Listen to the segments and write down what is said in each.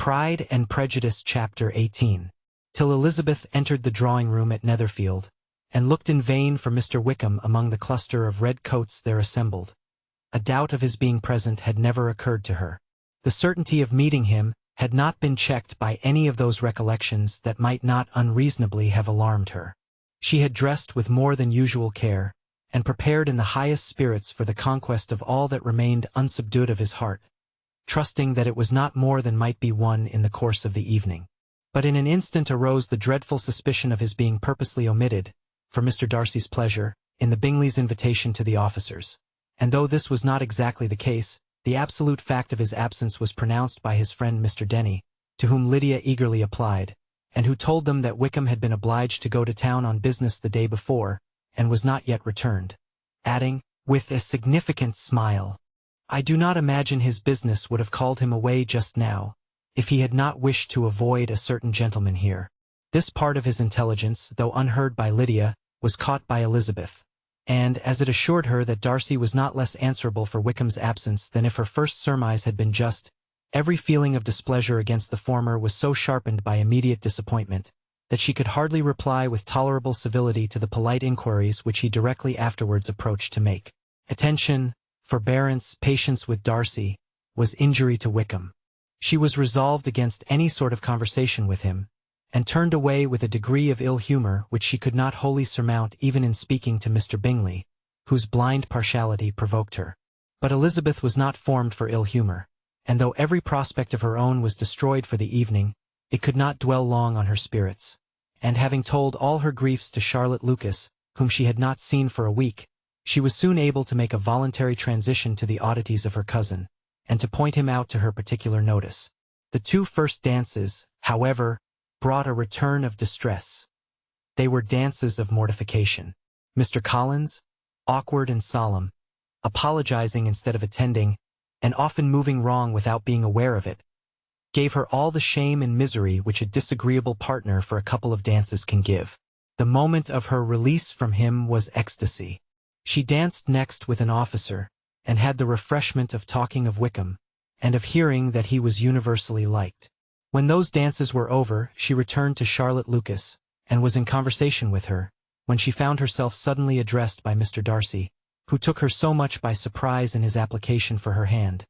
Pride and Prejudice Chapter 18. Till Elizabeth entered the drawing-room at Netherfield, and looked in vain for Mr. Wickham among the cluster of red coats there assembled. A doubt of his being present had never occurred to her. The certainty of meeting him had not been checked by any of those recollections that might not unreasonably have alarmed her. She had dressed with more than usual care, and prepared in the highest spirits for the conquest of all that remained unsubdued of his heart, trusting that it was not more than might be won in the course of the evening. But in an instant arose the dreadful suspicion of his being purposely omitted, for Mr. Darcy's pleasure, in the Bingleys' invitation to the officers. And though this was not exactly the case, the absolute fact of his absence was pronounced by his friend Mr. Denny, to whom Lydia eagerly applied, and who told them that Wickham had been obliged to go to town on business the day before, and was not yet returned, adding, with a significant smile, "I do not imagine his business would have called him away just now, if he had not wished to avoid a certain gentleman here." This part of his intelligence, though unheard by Lydia, was caught by Elizabeth, and, as it assured her that Darcy was not less answerable for Wickham's absence than if her first surmise had been just, every feeling of displeasure against the former was so sharpened by immediate disappointment, that she could hardly reply with tolerable civility to the polite inquiries which he directly afterwards approached to make. Attention, forbearance, patience with Darcy, was injury to Wickham. She was resolved against any sort of conversation with him, and turned away with a degree of ill humor which she could not wholly surmount even in speaking to Mr. Bingley, whose blind partiality provoked her. But Elizabeth was not formed for ill humor, and though every prospect of her own was destroyed for the evening, it could not dwell long on her spirits, and having told all her griefs to Charlotte Lucas, whom she had not seen for a week, she was soon able to make a voluntary transition to the oddities of her cousin, and to point him out to her particular notice. The two first dances, however, brought a return of distress. They were dances of mortification. Mr. Collins, awkward and solemn, apologizing instead of attending, and often moving wrong without being aware of it, gave her all the shame and misery which a disagreeable partner for a couple of dances can give. The moment of her release from him was ecstasy. She danced next with an officer, and had the refreshment of talking of Wickham, and of hearing that he was universally liked. When those dances were over, she returned to Charlotte Lucas, and was in conversation with her, when she found herself suddenly addressed by Mr. Darcy, who took her so much by surprise in his application for her hand,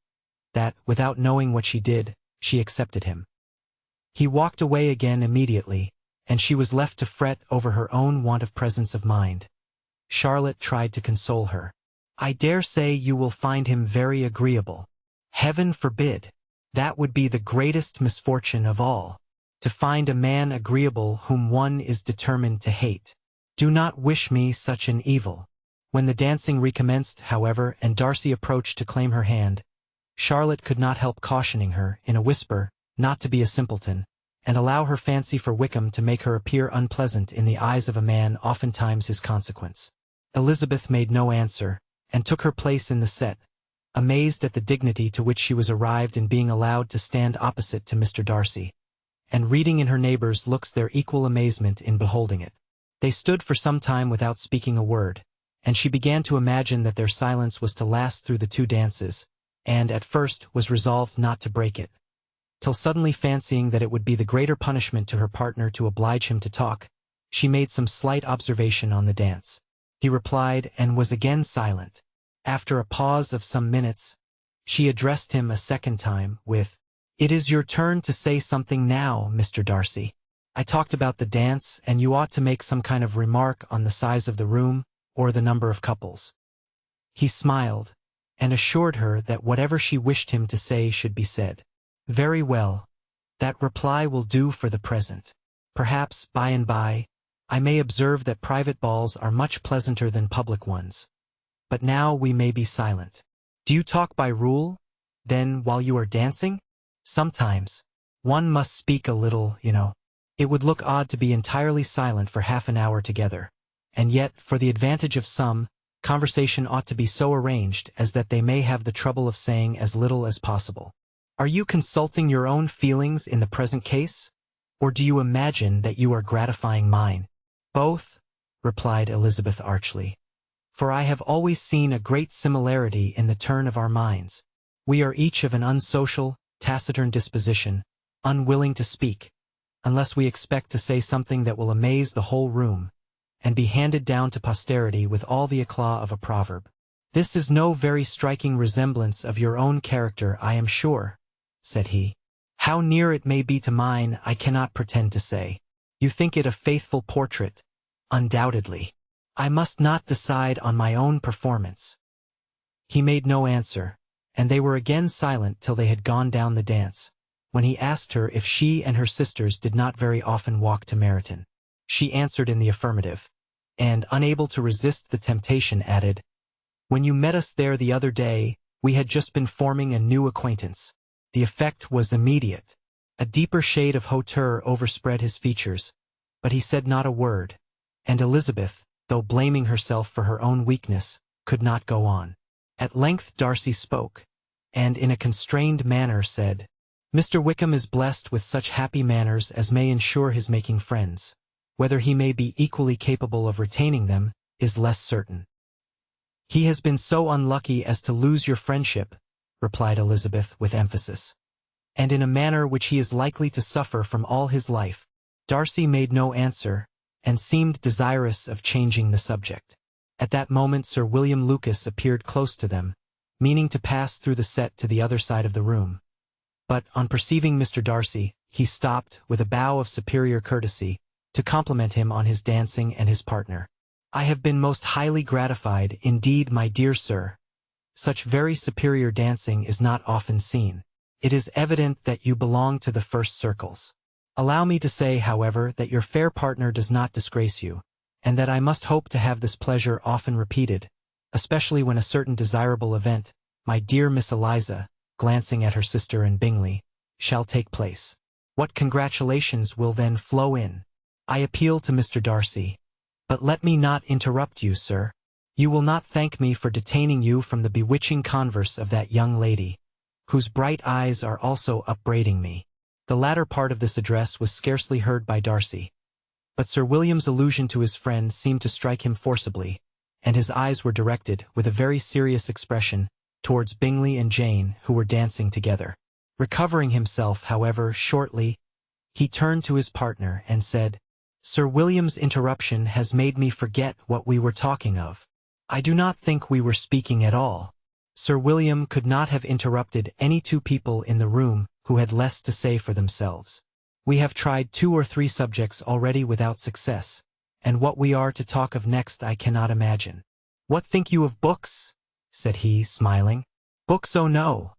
that, without knowing what she did, she accepted him. He walked away again immediately, and she was left to fret over her own want of presence of mind. Charlotte tried to console her. "I dare say you will find him very agreeable." "Heaven forbid! That would be the greatest misfortune of all, to find a man agreeable whom one is determined to hate. Do not wish me such an evil." When the dancing recommenced, however, and Darcy approached to claim her hand, Charlotte could not help cautioning her, in a whisper, not to be a simpleton, and allow her fancy for Wickham to make her appear unpleasant in the eyes of a man oftentimes his consequence. Elizabeth made no answer, and took her place in the set, amazed at the dignity to which she was arrived in being allowed to stand opposite to Mr. Darcy, and reading in her neighbors' looks their equal amazement in beholding it. They stood for some time without speaking a word, and she began to imagine that their silence was to last through the two dances, and, at first, was resolved not to break it, till suddenly fancying that it would be the greater punishment to her partner to oblige him to talk, she made some slight observation on the dance. He replied, and was again silent. After a pause of some minutes, she addressed him a second time, with, "It is your turn to say something now, Mr. Darcy. I talked about the dance, and you ought to make some kind of remark on the size of the room, or the number of couples." He smiled, and assured her that whatever she wished him to say should be said. "Very well. That reply will do for the present. Perhaps, by and by, I may observe that private balls are much pleasanter than public ones. But now we may be silent." "Do you talk by rule, then, while you are dancing?" "Sometimes. One must speak a little, you know. It would look odd to be entirely silent for half an hour together, and yet, for the advantage of some, conversation ought to be so arranged as that they may have the trouble of saying as little as possible." "Are you consulting your own feelings in the present case, or do you imagine that you are gratifying mine?" "Both," replied Elizabeth archly, "for I have always seen a great similarity in the turn of our minds. We are each of an unsocial, taciturn disposition, unwilling to speak, unless we expect to say something that will amaze the whole room, and be handed down to posterity with all the eclat of a proverb. This is no very striking resemblance of your own character, I am sure, said he. How near it may be to mine, I cannot pretend to say. You think it a faithful portrait, undoubtedly. I must not decide on my own performance. He made no answer, and they were again silent till they had gone down the dance, when he asked her if she and her sisters did not very often walk to Meryton. She answered in the affirmative, and, unable to resist the temptation, added, "When you met us there the other day, we had just been forming a new acquaintance." The effect was immediate. A deeper shade of hauteur overspread his features, but he said not a word, and Elizabeth, though blaming herself for her own weakness, could not go on. At length Darcy spoke, and in a constrained manner said, "Mr. Wickham is blessed with such happy manners as may ensure his making friends. Whether he may be equally capable of retaining them is less certain." "He has been so unlucky as to lose your friendship," replied Elizabeth with emphasis, "and in a manner which he is likely to suffer from all his life." Darcy made no answer, and seemed desirous of changing the subject. At that moment Sir William Lucas appeared close to them, meaning to pass through the set to the other side of the room. But, on perceiving Mr. Darcy, he stopped, with a bow of superior courtesy, to compliment him on his dancing and his partner. "I have been most highly gratified, indeed, my dear sir. Such very superior dancing is not often seen. It is evident that you belong to the first circles. Allow me to say, however, that your fair partner does not disgrace you, and that I must hope to have this pleasure often repeated, especially when a certain desirable event, my dear Miss Eliza," glancing at her sister and Bingley, "shall take place. What congratulations will then flow in! I appeal to Mr. Darcy. But let me not interrupt you, sir. You will not thank me for detaining you from the bewitching converse of that young lady, whose bright eyes are also upbraiding me." The latter part of this address was scarcely heard by Darcy, but Sir William's allusion to his friend seemed to strike him forcibly, and his eyes were directed, with a very serious expression, towards Bingley and Jane, who were dancing together. Recovering himself, however, shortly, he turned to his partner and said, "Sir William's interruption has made me forget what we were talking of. I do not think we were speaking at all." Sir William could not have interrupted any two people in the room who had less to say for themselves. "We have tried 2 or 3 subjects already without success, and what we are to talk of next I cannot imagine. What think you of books?" said he, smiling. "Books, oh no.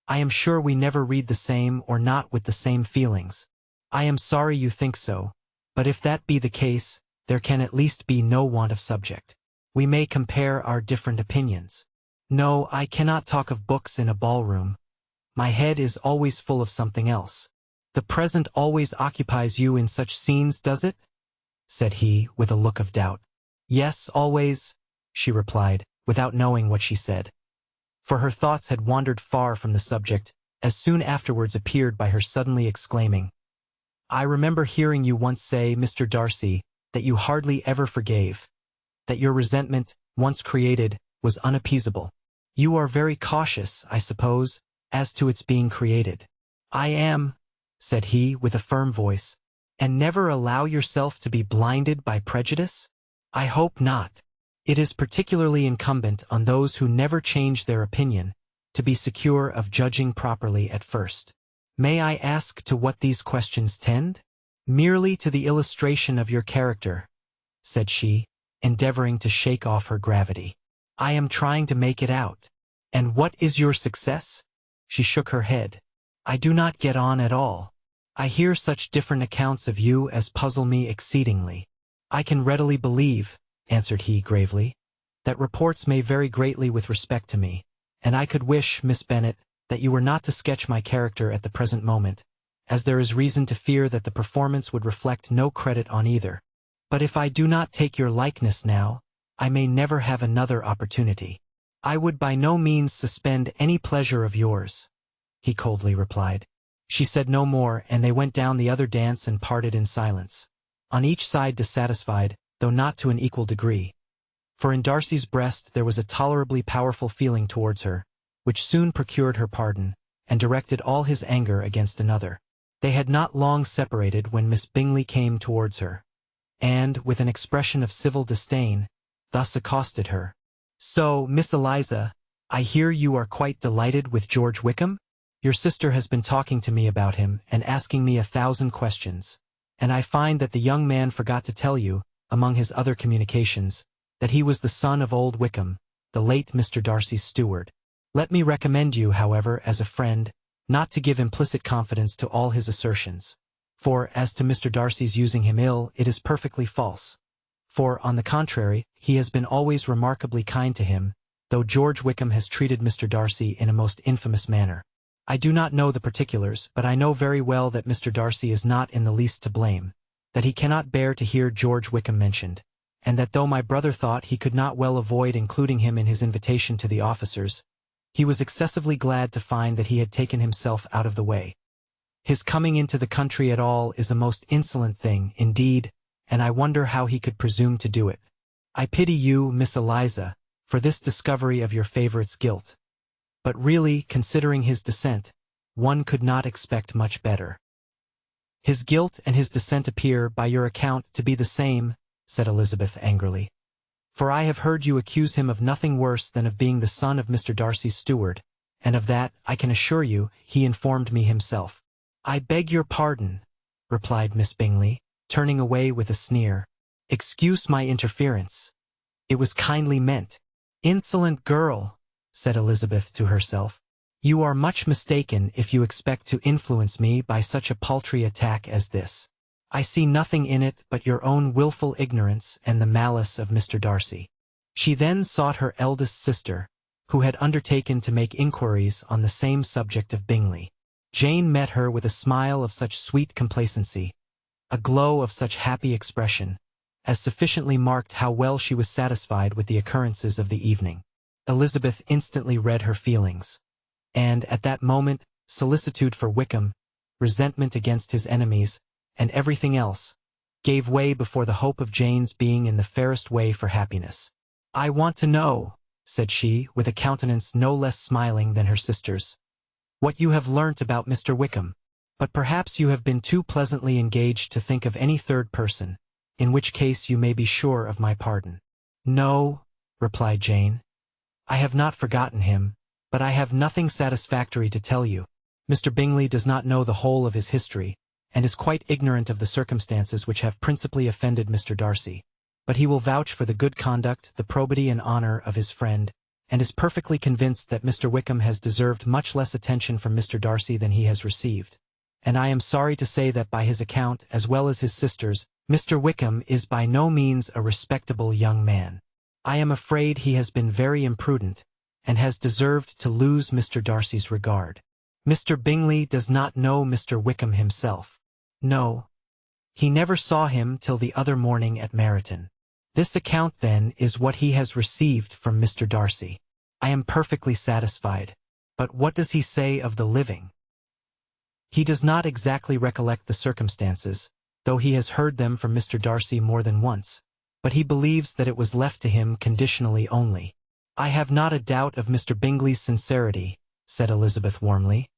I am sure we never read the same or not with the same feelings. I am sorry you think so, but if that be the case, there can at least be no want of subject. We may compare our different opinions. No, I cannot talk of books in a ballroom. My head is always full of something else." "The present always occupies you in such scenes, does it?" said he, with a look of doubt. "Yes, always," she replied, without knowing what she said. For her thoughts had wandered far from the subject, as soon afterwards appeared by her suddenly exclaiming, "I remember hearing you once say, Mr. Darcy, that you hardly ever forgave, that your resentment, once created, was unappeasable. You are very cautious, I suppose, as to its being created." "I am," said he, with a firm voice. "And never allow yourself to be blinded by prejudice?" "I hope not. It is particularly incumbent on those who never change their opinion to be secure of judging properly at first." "May I ask to what these questions tend?" "Merely to the illustration of your character," said she, endeavoring to shake off her gravity. "I am trying to make it out." "And what is your success?" She shook her head. "I do not get on at all. I hear such different accounts of you as puzzle me exceedingly." "I can readily believe," answered he gravely, "that reports may vary greatly with respect to me, and I could wish, Miss Bennet, that you were not to sketch my character at the present moment, as there is reason to fear that the performance would reflect no credit on either. But if I do not take your likeness now, I may never have another opportunity." "I would by no means suspend any pleasure of yours," he coldly replied. She said no more, and they went down the other dance and parted in silence, on each side dissatisfied, though not to an equal degree. For in Darcy's breast there was a tolerably powerful feeling towards her, which soon procured her pardon, and directed all his anger against another. They had not long separated when Miss Bingley came towards her, and, with an expression of civil disdain, thus accosted her. "So, Miss Eliza, I hear you are quite delighted with George Wickham? Your sister has been talking to me about him and asking me 1,000 questions, and I find that the young man forgot to tell you, among his other communications, that he was the son of old Wickham, the late Mr. Darcy's steward. Let me recommend you, however, as a friend, not to give implicit confidence to all his assertions, for, as to Mr. Darcy's using him ill, it is perfectly false. For, on the contrary, he has been always remarkably kind to him, though George Wickham has treated Mr. Darcy in a most infamous manner. I do not know the particulars, but I know very well that Mr. Darcy is not in the least to blame, that he cannot bear to hear George Wickham mentioned, and that though my brother thought he could not well avoid including him in his invitation to the officers, he was excessively glad to find that he had taken himself out of the way. His coming into the country at all is a most insolent thing, indeed, and I wonder how he could presume to do it. I pity you, Miss Eliza, for this discovery of your favourite's guilt. But really, considering his descent, one could not expect much better." "His guilt and his descent appear, by your account, to be the same," said Elizabeth angrily. "For I have heard you accuse him of nothing worse than of being the son of Mr. Darcy's steward, and of that, I can assure you, he informed me himself." "I beg your pardon," replied Miss Bingley, turning away with a sneer. "Excuse my interference. It was kindly meant." "Insolent girl," said Elizabeth to herself. "You are much mistaken if you expect to influence me by such a paltry attack as this. I see nothing in it but your own wilful ignorance and the malice of Mr. Darcy." She then sought her eldest sister, who had undertaken to make inquiries on the same subject of Bingley. Jane met her with a smile of such sweet complacency, a glow of such happy expression, as sufficiently marked how well she was satisfied with the occurrences of the evening. Elizabeth instantly read her feelings, and, at that moment, solicitude for Wickham, resentment against his enemies, and everything else, gave way before the hope of Jane's being in the fairest way for happiness. "I want to know," said she, with a countenance no less smiling than her sister's, "what you have learnt about Mr. Wickham. But perhaps you have been too pleasantly engaged to think of any third person, in which case you may be sure of my pardon." "No," replied Jane, "I have not forgotten him, but I have nothing satisfactory to tell you. Mr. Bingley does not know the whole of his history, and is quite ignorant of the circumstances which have principally offended Mr. Darcy. But he will vouch for the good conduct, the probity and honour of his friend, and is perfectly convinced that Mr. Wickham has deserved much less attention from Mr. Darcy than he has received. And I am sorry to say that by his account, as well as his sister's, Mr. Wickham is by no means a respectable young man. I am afraid he has been very imprudent, and has deserved to lose Mr. Darcy's regard. Mr. Bingley does not know Mr. Wickham himself. No, he never saw him till the other morning at Meryton. This account, then, is what he has received from Mr. Darcy. I am perfectly satisfied. But what does he say of the living? He does not exactly recollect the circumstances, though he has heard them from Mr. Darcy more than once, but he believes that it was left to him conditionally only. "I have not a doubt of Mr. Bingley's sincerity," said Elizabeth warmly,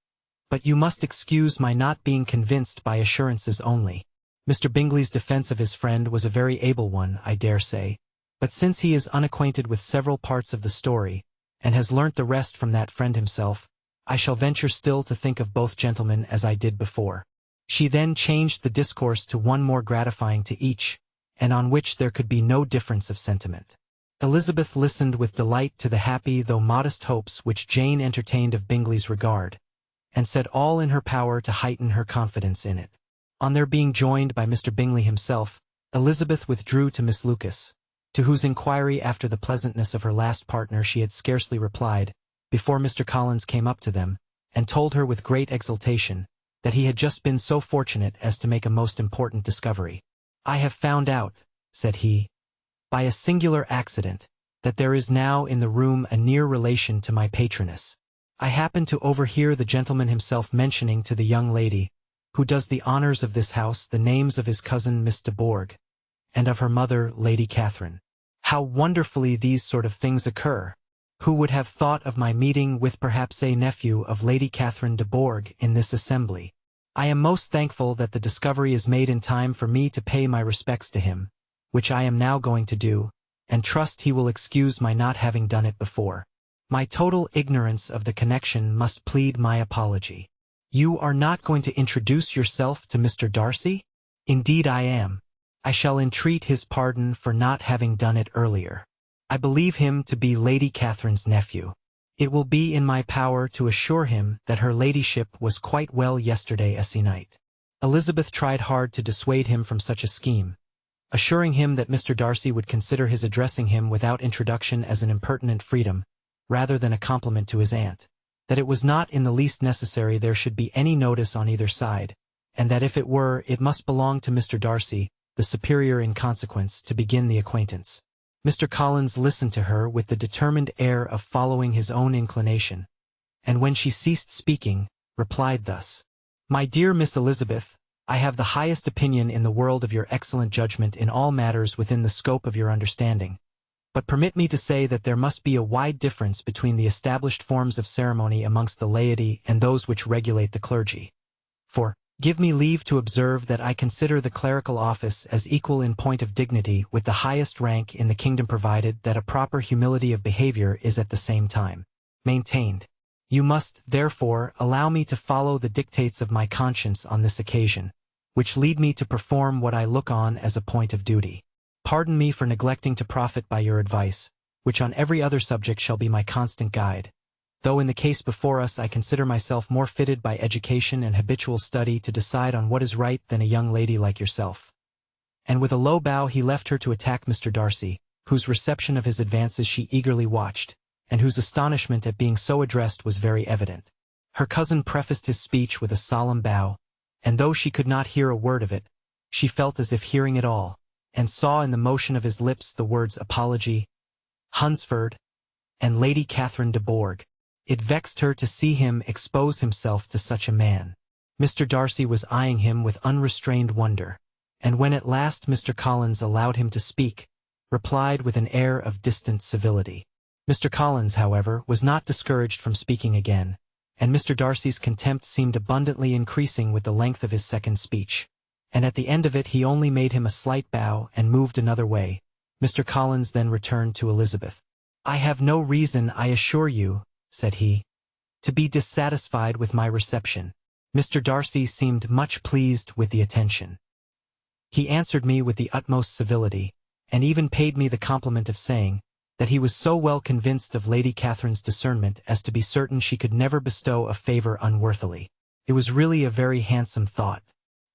"but you must excuse my not being convinced by assurances only. Mr. Bingley's defence of his friend was a very able one, I dare say, but since he is unacquainted with several parts of the story, and has learnt the rest from that friend himself, I shall venture still to think of both gentlemen as I did before." She then changed the discourse to one more gratifying to each, and on which there could be no difference of sentiment. Elizabeth listened with delight to the happy though modest hopes which Jane entertained of Bingley's regard, and said all in her power to heighten her confidence in it. On their being joined by Mr. Bingley himself, Elizabeth withdrew to Miss Lucas, to whose inquiry after the pleasantness of her last partner she had scarcely replied, before Mr. Collins came up to them, and told her with great exultation that he had just been so fortunate as to make a most important discovery. "I have found out," said he, "by a singular accident, that there is now in the room a near relation to my patroness. I happened to overhear the gentleman himself mentioning to the young lady, who does the honours of this house, the names of his cousin Miss de Bourgh, and of her mother, Lady Catherine. How wonderfully these sort of things occur! Who would have thought of my meeting with perhaps a nephew of Lady Catherine de Bourgh in this assembly? I am most thankful that the discovery is made in time for me to pay my respects to him, which I am now going to do, and trust he will excuse my not having done it before. My total ignorance of the connection must plead my apology. You are not going to introduce yourself to Mr. Darcy? Indeed I am. I shall entreat his pardon for not having done it earlier. I believe him to be Lady Catherine's nephew. It will be in my power to assure him that her ladyship was quite well yesterday se'night. Elizabeth tried hard to dissuade him from such a scheme, assuring him that Mr. Darcy would consider his addressing him without introduction as an impertinent freedom, rather than a compliment to his aunt, that it was not in the least necessary there should be any notice on either side, and that if it were, it must belong to Mr. Darcy, the superior in consequence, to begin the acquaintance. Mr. Collins listened to her with the determined air of following his own inclination, and when she ceased speaking, replied thus: "My dear Miss Elizabeth, I have the highest opinion in the world of your excellent judgment in all matters within the scope of your understanding, but permit me to say that there must be a wide difference between the established forms of ceremony amongst the laity and those which regulate the clergy. For, give me leave to observe that I consider the clerical office as equal in point of dignity with the highest rank in the kingdom, provided that a proper humility of behavior is at the same time maintained. You must, therefore, allow me to follow the dictates of my conscience on this occasion, which lead me to perform what I look on as a point of duty. Pardon me for neglecting to profit by your advice, which on every other subject shall be my constant guide, though in the case before us I consider myself more fitted by education and habitual study to decide on what is right than a young lady like yourself." And with a low bow he left her to attack Mr. Darcy, whose reception of his advances she eagerly watched, and whose astonishment at being so addressed was very evident. Her cousin prefaced his speech with a solemn bow, and though she could not hear a word of it, she felt as if hearing it all, and saw in the motion of his lips the words apology, Hunsford, and Lady Catherine de Bourgh. It vexed her to see him expose himself to such a man. Mr. Darcy was eyeing him with unrestrained wonder, and when at last Mr. Collins allowed him to speak, replied with an air of distant civility. Mr. Collins, however, was not discouraged from speaking again, and Mr. Darcy's contempt seemed abundantly increasing with the length of his second speech, and at the end of it he only made him a slight bow and moved another way. Mr. Collins then returned to Elizabeth. "I have no reason, I assure you," said he, "to be dissatisfied with my reception." Mr. Darcy seemed much pleased with the attention. He answered me with the utmost civility, and even paid me the compliment of saying that he was so well convinced of Lady Catherine's discernment as to be certain she could never bestow a favor unworthily. It was really a very handsome thought.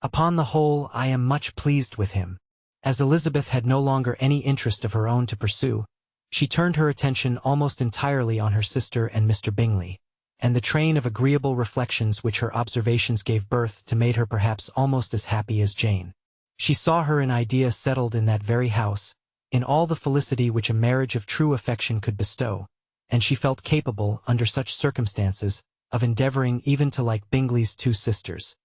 Upon the whole, I am much pleased with him. As Elizabeth had no longer any interest of her own to pursue, she turned her attention almost entirely on her sister and Mr. Bingley, and the train of agreeable reflections which her observations gave birth to made her perhaps almost as happy as Jane. She saw her in idea settled in that very house, in all the felicity which a marriage of true affection could bestow, and she felt capable, under such circumstances, of endeavoring even to like Bingley's two sisters.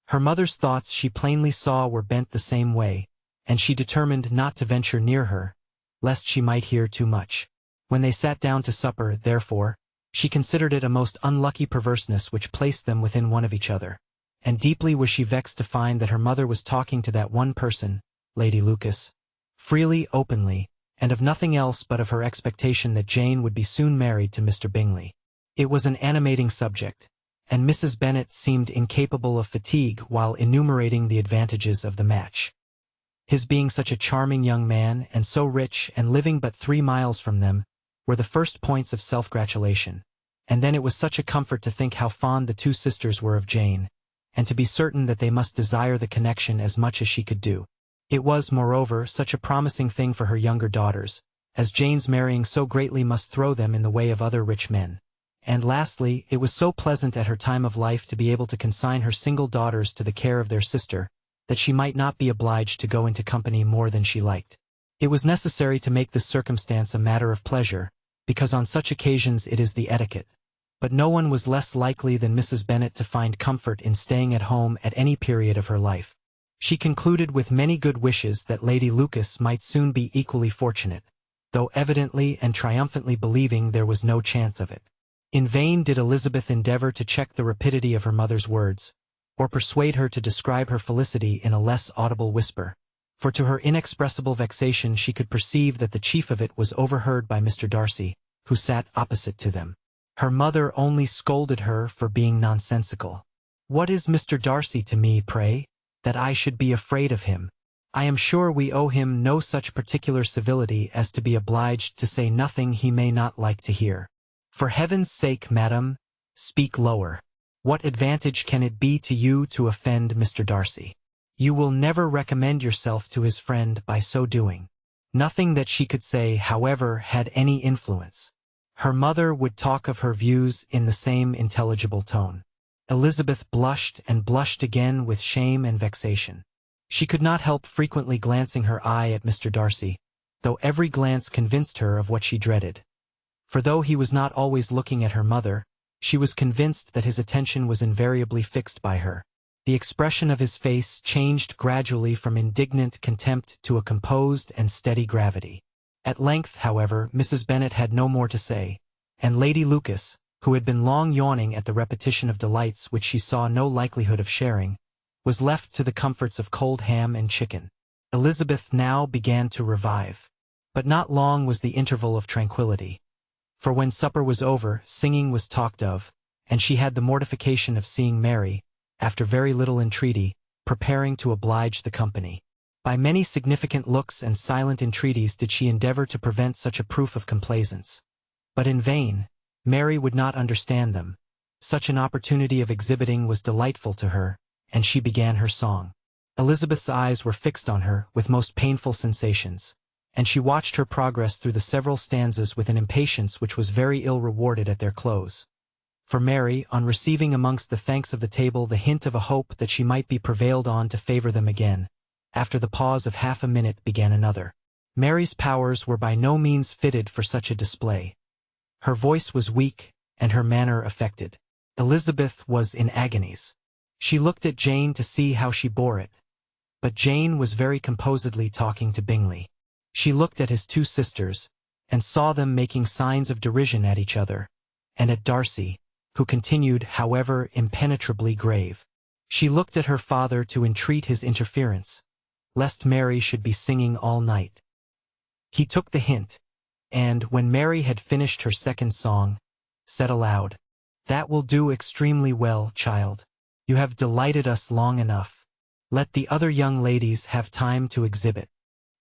Her mother's thoughts she plainly saw were bent the same way, and she determined not to venture near her, lest she might hear too much. When they sat down to supper, therefore, she considered it a most unlucky perverseness which placed them within one of each other, and deeply was she vexed to find that her mother was talking to that one person, Lady Lucas, freely, openly, and of nothing else but of her expectation that Jane would be soon married to Mr. Bingley. It was an animating subject, and Mrs. Bennet seemed incapable of fatigue while enumerating the advantages of the match. His being such a charming young man, and so rich, and living but 3 miles from them, were the first points of self-gratulation, and then it was such a comfort to think how fond the two sisters were of Jane, and to be certain that they must desire the connection as much as she could do. It was, moreover, such a promising thing for her younger daughters, as Jane's marrying so greatly must throw them in the way of other rich men. And lastly, it was so pleasant at her time of life to be able to consign her single daughters to the care of their sister, that she might not be obliged to go into company more than she liked. It was necessary to make this circumstance a matter of pleasure, because on such occasions it is the etiquette. But no one was less likely than Mrs. Bennet to find comfort in staying at home at any period of her life. She concluded with many good wishes that Lady Lucas might soon be equally fortunate, though evidently and triumphantly believing there was no chance of it. In vain did Elizabeth endeavor to check the rapidity of her mother's words, or persuade her to describe her felicity in a less audible whisper, for to her inexpressible vexation she could perceive that the chief of it was overheard by Mr. Darcy, who sat opposite to them. Her mother only scolded her for being nonsensical. "What is Mr. Darcy to me, pray, that I should be afraid of him? I am sure we owe him no such particular civility as to be obliged to say nothing he may not like to hear. For heaven's sake, madam, speak lower. What advantage can it be to you to offend Mr. Darcy? You will never recommend yourself to his friend by so doing." Nothing that she could say, however, had any influence. Her mother would talk of her views in the same intelligible tone. Elizabeth blushed and blushed again with shame and vexation. She could not help frequently glancing her eye at Mr. Darcy, though every glance convinced her of what she dreaded. For though he was not always looking at her mother, she was convinced that his attention was invariably fixed by her. The expression of his face changed gradually from indignant contempt to a composed and steady gravity. At length, however, Mrs. Bennet had no more to say, and Lady Lucas, who had been long yawning at the repetition of delights which she saw no likelihood of sharing, was left to the comforts of cold ham and chicken. Elizabeth now began to revive. But not long was the interval of tranquillity. For when supper was over, singing was talked of, and she had the mortification of seeing Mary, after very little entreaty, preparing to oblige the company. By many significant looks and silent entreaties did she endeavor to prevent such a proof of complaisance. But in vain. Mary would not understand them. Such an opportunity of exhibiting was delightful to her, and she began her song. Elizabeth's eyes were fixed on her with most painful sensations, and she watched her progress through the several stanzas with an impatience which was very ill rewarded at their close. For Mary, on receiving amongst the thanks of the table the hint of a hope that she might be prevailed on to favor them again, after the pause of half a minute began another. Mary's powers were by no means fitted for such a display. Her voice was weak, and her manner affected. Elizabeth was in agonies. She looked at Jane to see how she bore it. But Jane was very composedly talking to Bingley. She looked at his two sisters, and saw them making signs of derision at each other, and at Darcy, who continued, however, impenetrably grave. She looked at her father to entreat his interference, lest Mary should be singing all night. He took the hint, and, when Mary had finished her second song, said aloud, "That will do extremely well, child. You have delighted us long enough. Let the other young ladies have time to exhibit."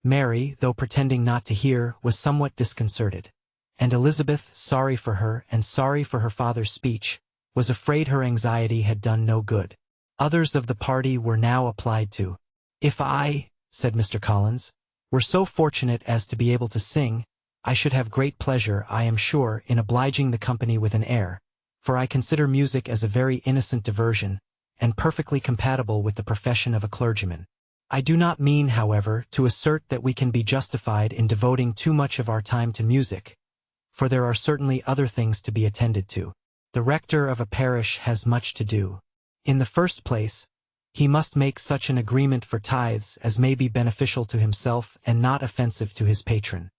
Mary, though pretending not to hear, was somewhat disconcerted, and Elizabeth, sorry for her and sorry for her father's speech, was afraid her anxiety had done no good. Others of the party were now applied to. "If I," said Mr. Collins, "were so fortunate as to be able to sing, I should have great pleasure, I am sure, in obliging the company with an air, for I consider music as a very innocent diversion, and perfectly compatible with the profession of a clergyman. I do not mean, however, to assert that we can be justified in devoting too much of our time to music, for there are certainly other things to be attended to. The rector of a parish has much to do. In the first place, he must make such an agreement for tithes as may be beneficial to himself and not offensive to his patron.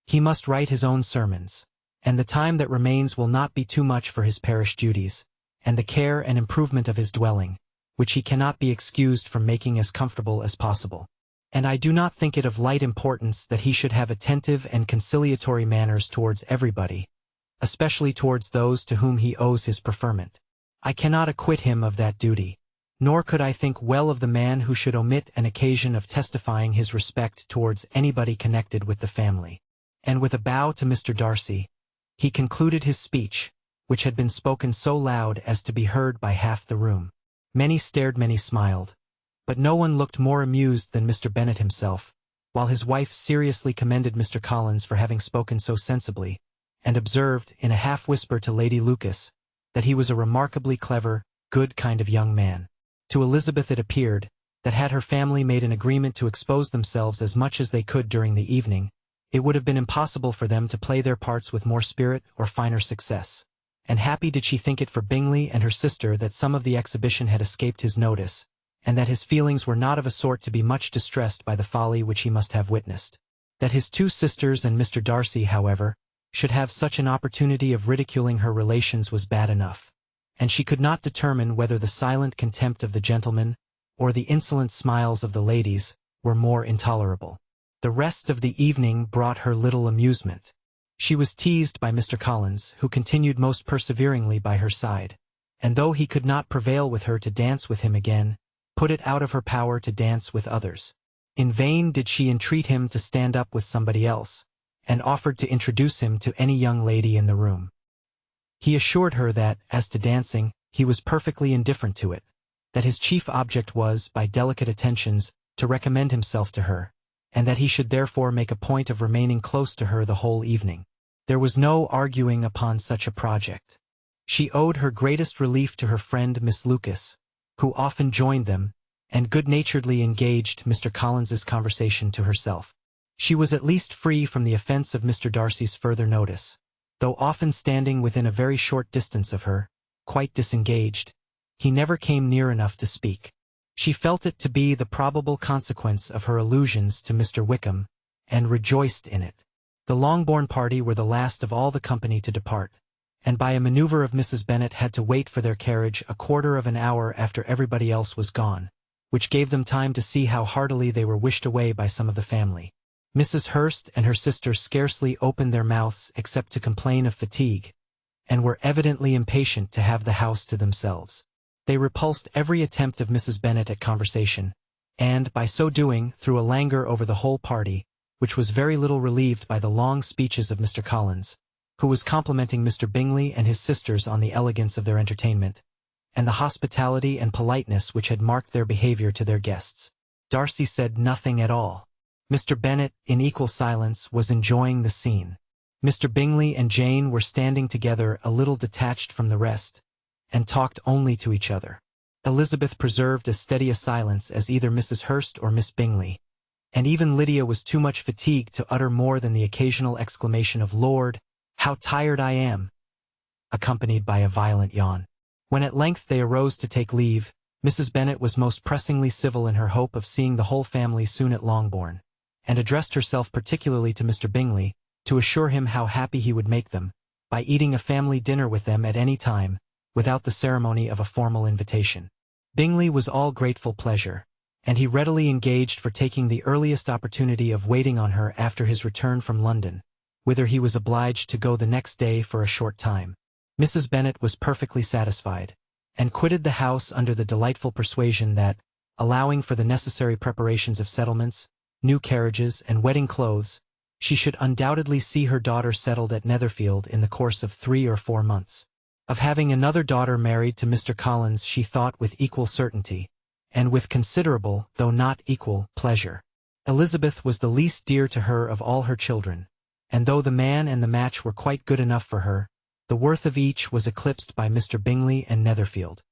He must write his own sermons, and the time that remains will not be too much for his parish duties, and the care and improvement of his dwelling, which he cannot be excused from making as comfortable as possible. And I do not think it of light importance that he should have attentive and conciliatory manners towards everybody, especially towards those to whom he owes his preferment. I cannot acquit him of that duty, nor could I think well of the man who should omit an occasion of testifying his respect towards anybody connected with the family." And with a bow to Mr. Darcy, he concluded his speech, which had been spoken so loud as to be heard by half the room. Many stared, many smiled, but no one looked more amused than Mr. Bennet himself, while his wife seriously commended Mr. Collins for having spoken so sensibly, and observed, in a half-whisper to Lady Lucas, that he was a remarkably clever, good kind of young man. To Elizabeth it appeared, that had her family made an agreement to expose themselves as much as they could during the evening, it would have been impossible for them to play their parts with more spirit or finer success. And happy did she think it for Bingley and her sister that some of the exhibition had escaped his notice, and that his feelings were not of a sort to be much distressed by the folly which he must have witnessed. That his two sisters and Mr. Darcy, however, should have such an opportunity of ridiculing her relations was bad enough, and she could not determine whether the silent contempt of the gentlemen, or the insolent smiles of the ladies, were more intolerable. The rest of the evening brought her little amusement. She was teased by Mr. Collins, who continued most perseveringly by her side, and though he could not prevail with her to dance with him again, put it out of her power to dance with others. In vain did she entreat him to stand up with somebody else, and offered to introduce him to any young lady in the room. He assured her that, as to dancing, he was perfectly indifferent to it, that his chief object was, by delicate attentions, to recommend himself to her, and that he should therefore make a point of remaining close to her the whole evening. There was no arguing upon such a project. She owed her greatest relief to her friend Miss Lucas, who often joined them, and good-naturedly engaged Mr. Collins's conversation to herself. She was at least free from the offense of Mr. Darcy's further notice, though often standing within a very short distance of her, quite disengaged, he never came near enough to speak. She felt it to be the probable consequence of her allusions to Mr. Wickham, and rejoiced in it. The Longbourn party were the last of all the company to depart, and by a maneuver of Mrs. Bennet had to wait for their carriage a quarter of an hour after everybody else was gone, which gave them time to see how heartily they were wished away by some of the family. Mrs. Hurst and her sister scarcely opened their mouths except to complain of fatigue, and were evidently impatient to have the house to themselves. They repulsed every attempt of Mrs. Bennet at conversation, and, by so doing, threw a languor over the whole party, which was very little relieved by the long speeches of Mr. Collins, who was complimenting Mr. Bingley and his sisters on the elegance of their entertainment, and the hospitality and politeness which had marked their behavior to their guests. Darcy said nothing at all. Mr. Bennet, in equal silence, was enjoying the scene. Mr. Bingley and Jane were standing together a little detached from the rest, and talked only to each other. Elizabeth preserved as steady a silence as either Mrs. Hurst or Miss Bingley, and even Lydia was too much fatigued to utter more than the occasional exclamation of "Lord, how tired I am!" accompanied by a violent yawn. When at length they arose to take leave, Mrs. Bennet was most pressingly civil in her hope of seeing the whole family soon at Longbourn, and addressed herself particularly to Mr. Bingley, to assure him how happy he would make them, by eating a family dinner with them at any time, without the ceremony of a formal invitation. Bingley was all grateful pleasure, and he readily engaged for taking the earliest opportunity of waiting on her after his return from London, whither he was obliged to go the next day for a short time. Mrs. Bennet was perfectly satisfied, and quitted the house under the delightful persuasion that, allowing for the necessary preparations of settlements, new carriages, and wedding clothes, she should undoubtedly see her daughter settled at Netherfield in the course of 3 or 4 months. Of having another daughter married to Mr. Collins she thought with equal certainty, and with considerable, though not equal, pleasure. Elizabeth was the least dear to her of all her children, and though the man and the match were quite good enough for her, the worth of each was eclipsed by Mr. Bingley and Netherfield.